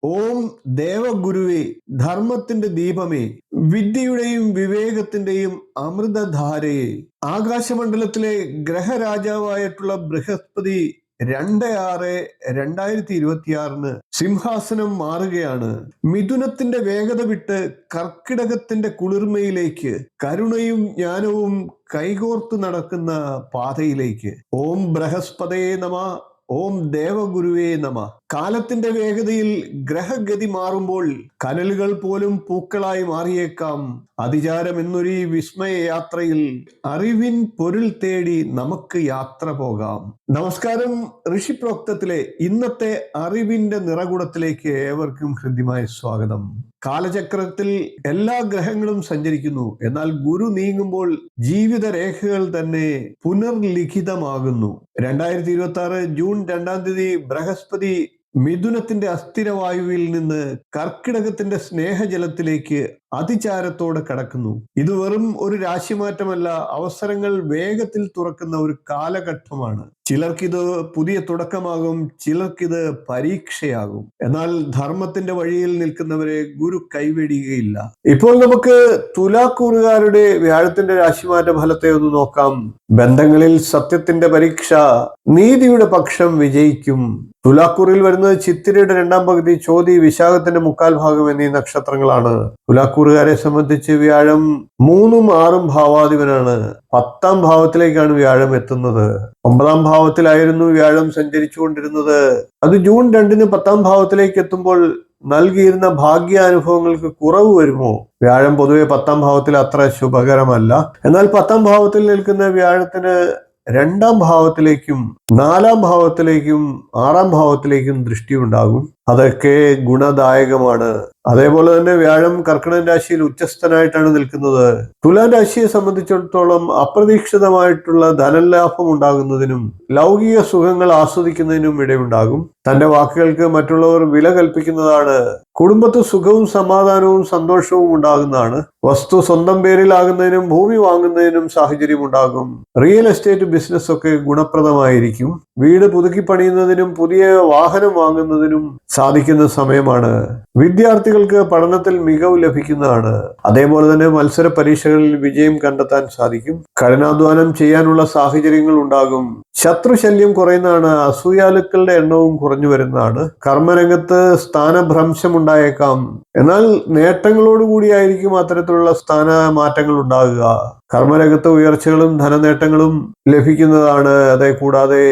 ഓം ദേവഗുരുവേ, ധർമ്മത്തിന്റെ ദീപമേ, വിദ്യയുടെയും വിവേകത്തിന്റെയും അമൃതധാരയെ. ആകാശമണ്ഡലത്തിലെ ഗ്രഹരാജാവായിട്ടുള്ള ബൃഹസ്പതി 2/6/2026 സിംഹാസനം മാറുകയാണ്. മിഥുനത്തിന്റെ വേഗത വിട്ട് കർക്കിടകത്തിന്റെ കുളിർമയിലേക്ക്, കരുണയും ജ്ഞാനവും കൈകോർത്ത് നടക്കുന്ന പാതയിലേക്ക്. ഓം ബൃഹസ്പതയേ നമ. ഓം ദേവഗുരുവേ നമ. കാലത്തിന്റെ വേഗതയിൽ ഗ്രഹഗതി മാറുമ്പോൾ കനലുകൾ പോലും പൂക്കളായി മാറിയേക്കാം. അതിചാരം എന്നൊരു വിസ്മയ യാത്രയിൽ അറിവിൻ പൊരുൾ തേടി നമുക്ക് യാത്ര പോകാം. നമസ്കാരം. ഋഷിപ്രോക്തത്തിലെ ഇന്നത്തെ അറിവിന്റെ നിറകുടത്തിലേക്ക് ഏവർക്കും ഹൃദ്യമായ സ്വാഗതം. കാലചക്രത്തിൽ എല്ലാ ഗ്രഹങ്ങളും സഞ്ചരിക്കുന്നു. എന്നാൽ ഗുരു നീങ്ങുമ്പോൾ ജീവിത രേഖകൾ തന്നെ പുനർലിഖിതമാകുന്നു. 2026 ജൂൺ 2 ബൃഹസ്പതി മിഥുനത്തിന്റെ അസ്ഥിരവായുവിൽ നിന്ന് കർക്കിടകത്തിന്റെ സ്നേഹജലത്തിലേക്ക് അതിചാരത്തോടെ കടക്കുന്നു. ഇത് വെറും ഒരു രാശിമാറ്റമല്ല, അവസരങ്ങൾ വേഗത്തിൽ തുറക്കുന്ന ഒരു കാലഘട്ടമാണ്. ചിലർക്കിത് പുതിയ തുടക്കമാകും, ചിലർക്കിത് പരീക്ഷയാകും. എന്നാൽ ധർമ്മത്തിന്റെ വഴിയിൽ നിൽക്കുന്നവരെ ഗുരു കൈവെടിയുകയില്ല. ഇപ്പോൾ നമുക്ക് തുലാക്കൂറുകാരുടെ വ്യാഴത്തിന്റെ രാശിമാറ്റ ഫലത്തെ ഒന്ന് നോക്കാം. ബന്ധങ്ങളിൽ സത്യത്തിന്റെ പരീക്ഷ, നീതിയുടെ പക്ഷം വിജയിക്കും. തുലാക്കൂറിൽ വരുന്നത് ചിത്തിരയുടെ 2ാം പകുതി, ചോതി, വിശാഖത്തിന്റെ 3/4 ഭാഗം എന്നീ നക്ഷത്രങ്ങളാണ്. തുലാക്കൂറുകാരെ സംബന്ധിച്ച് വ്യാഴം 3ഉം 6ഉം ഭാവാധിപനാണ്. 10ാം ഭാവത്തിലേക്കാണ് വ്യാഴം എത്തുന്നത്. 9ാം ഭാവത്തിലായിരുന്നു വ്യാഴം സഞ്ചരിച്ചുകൊണ്ടിരുന്നത്. അത് ജൂൺ 2 10ാം ഭാവത്തിലേക്ക് എത്തുമ്പോൾ നൽകിയിരുന്ന ഭാഗ്യാനുഭവങ്ങൾക്ക് കുറവ് വരുമോ? വ്യാഴം പൊതുവെ 10ാം ഭാവത്തിൽ അത്ര ശുഭകരമല്ല. എന്നാൽ 10ാം ഭാവത്തിൽ നിൽക്കുന്ന വ്യാഴത്തിന് 2ാം ഭാവത്തിലേക്കും 4ാം ഭാവത്തിലേക്കും 6ാം ഭാവത്തിലേക്കും ദൃഷ്ടി ഉണ്ടാകും. അതൊക്കെ ഗുണദായകമാണ്. അതേപോലെ തന്നെ വ്യാഴം കർക്കിടക രാശിയിൽ ഉച്ചസ്ഥനായിട്ടാണ് നിൽക്കുന്നത്. തുലാം രാശിയെ സംബന്ധിച്ചിടത്തോളം അപ്രതീക്ഷിതമായിട്ടുള്ള ധനലാഭം ഉണ്ടാകുന്നതിനും ലൗകിക സുഖങ്ങൾ ആസ്വദിക്കുന്നതിനും ഇടയുണ്ടാകും. തന്റെ വാക്കുകൾക്ക് മറ്റുള്ളവർ വില കൽപ്പിക്കുന്നതാണ്. കുടുംബത്ത് സുഖവും സമാധാനവും സന്തോഷവും ഉണ്ടാകുന്നതാണ്. വസ്തു സ്വന്തം പേരിലാകുന്നതിനും ഭൂമി വാങ്ങുന്നതിനും സാഹചര്യം ഉണ്ടാകും. റിയൽ എസ്റ്റേറ്റ് ബിസിനസ് ഒക്കെ ഗുണപ്രദമായിരിക്കും. വീട് പുതുക്കി പണിയുന്നതിനും പുതിയ വാഹനം വാങ്ങുന്നതിനും സാധിക്കുന്ന സമയമാണ്. വിദ്യാർത്ഥികൾക്ക് പഠനത്തിൽ മികവ് ലഭിക്കുന്നതാണ്. അതേപോലെ തന്നെ മത്സര പരീക്ഷകളിൽ വിജയം കണ്ടെത്താൻ സാധിക്കും. കഠിനാധ്വാനം ചെയ്യാനുള്ള സാഹചര്യങ്ങൾ ഉണ്ടാകും. ശത്രുശല്യം കുറയുന്നതാണ്. അസൂയാലുക്കളുടെ എണ്ണവും കുറഞ്ഞു വരുന്നതാണ്. കർമ്മരംഗത്ത് സ്ഥാനഭ്രംശം ഉണ്ടായേക്കാം. എന്നാൽ നേട്ടങ്ങളോടുകൂടിയായിരിക്കും അത്തരത്തിലുള്ള സ്ഥാന മാറ്റങ്ങൾ ഉണ്ടാകുക. കർമ്മരംഗത്ത് ഉയർച്ചകളും ധനനേട്ടങ്ങളും ലഭിക്കുന്നതാണ്. അതേ കൂടാതെ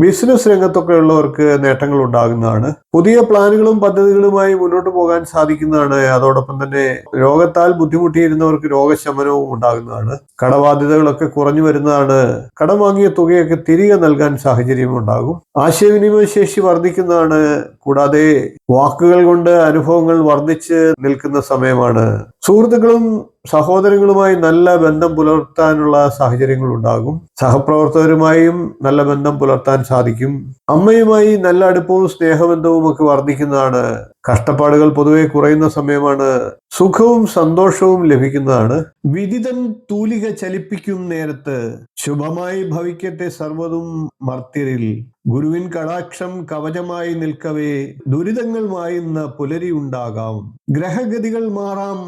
ബിസിനസ് രംഗത്തൊക്കെ ഉള്ളവർക്ക് നേട്ടങ്ങൾ ഉണ്ടാകുന്നതാണ്. പുതിയ പ്ലാനുകളും പദ്ധതികളുമായി മുന്നോട്ട് പോകാൻ സാധിക്കുന്നതാണ്. അതോടൊപ്പം തന്നെ രോഗത്താൽ ബുദ്ധിമുട്ടിയിരുന്നവർക്ക് രോഗശമനവും ഉണ്ടാകുന്നതാണ്. കടബാധ്യതകളൊക്കെ കുറഞ്ഞു വരുന്നതാണ്. കടം വാങ്ങിയ തുകയൊക്കെ തിരികെ നൽകാൻ സാഹചര്യം ഉണ്ടാകും. ആശയവിനിമയ ശേഷി വർദ്ധിക്കുന്നതാണ്. കൂടാതെ വാക്കുകൾ കൊണ്ട് അനുഭവങ്ങൾ വർദ്ധിച്ച് നിൽക്കുന്ന സമയമാണ്. സുഹൃത്തുക്കളും സഹോദരങ്ങളുമായി നല്ല ബന്ധം പുലർത്താനുള്ള സാഹചര്യങ്ങൾ ഉണ്ടാകും. സഹപ്രവർത്തകരുമായും നല്ല ബന്ധം പുലർത്താൻ സാധിക്കും. അമ്മയുമായി നല്ല അടുപ്പവും സ്നേഹബന്ധവും ഒക്കെ വർദ്ധിക്കുന്നതാണ്. കഷ്ടപ്പാടുകൾ പൊതുവെ കുറയുന്ന സമയമാണ്. സുഖവും സന്തോഷവും ലഭിക്കുന്നതാണ്. വിദിതൻ തൂലിക ചലിപ്പിക്കും നേരത്ത് ശുഭമായി ഭവിക്കട്ടെ സർവ്വതും മർത്യരിൽ. ഗുരുവിൻ കടാക്ഷം കവചമായി നിൽക്കവേ ദുരിതങ്ങൾ മായുന്ന പുലരി ഉണ്ടാകാം. ഗ്രഹഗതികൾ മാറാം,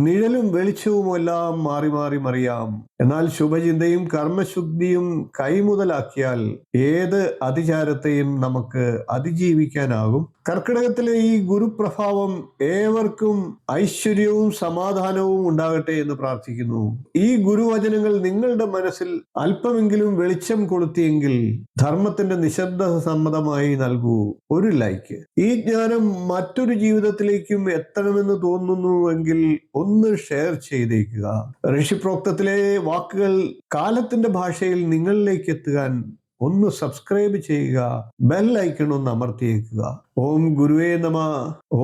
നിഴലും വെളിച്ചവുമെല്ലാം മാറി മാറി മറിയാം. എന്നാൽ ശുഭചിന്തയും കർമ്മശുദ്ധിയും കൈമുതലാക്കിയാൽ ഏത് അതിചാരത്തെയും നമുക്ക് അതിജീവിക്കാനാകും. കർക്കിടകത്തിലെ ഈ ഗുരുപ്രഭാവം ഏവർക്കും ഐശ്വര്യവും സമാധാനവും ഉണ്ടാകട്ടെ എന്ന് പ്രാർത്ഥിക്കുന്നു. ഈ ഗുരുവചനങ്ങൾ നിങ്ങളുടെ മനസ്സിൽ അല്പമെങ്കിലും വെളിച്ചം കൊളുത്തിയെങ്കിൽ ധർമ്മത്തിന്റെ നിശബ്ദ സമ്മതമായി നൽകൂ ഒരു ലൈക്ക്. ഈ ജ്ഞാനം മറ്റൊരു ജീവിതത്തിലേക്കും എത്തണമെന്ന് തോന്നുന്നുവെങ്കിൽ ഒന്ന് ഷെയർ ചെയ്തേക്കുക. ഋഷിപ്രോക്തത്തിലെ വാക്കുകൾ കാലത്തിന്റെ ഭാഷയിൽ നിങ്ങളിലേക്ക് എത്തുവാൻ ഒന്ന് സബ്സ്ക്രൈബ് ചെയ്യുക, ബെൽ ഐക്കൺ ഒന്ന് അമർത്തിയേക്കുക. ഓം ഗുരുവേ നമ.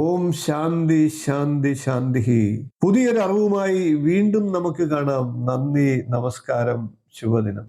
ഓം ശാന്തി ശാന്തി ശാന്തി. പുതിയൊരു അറിവുമായി വീണ്ടും നമുക്ക് കാണാം. നന്ദി, നമസ്കാരം, ശുഭദിനം.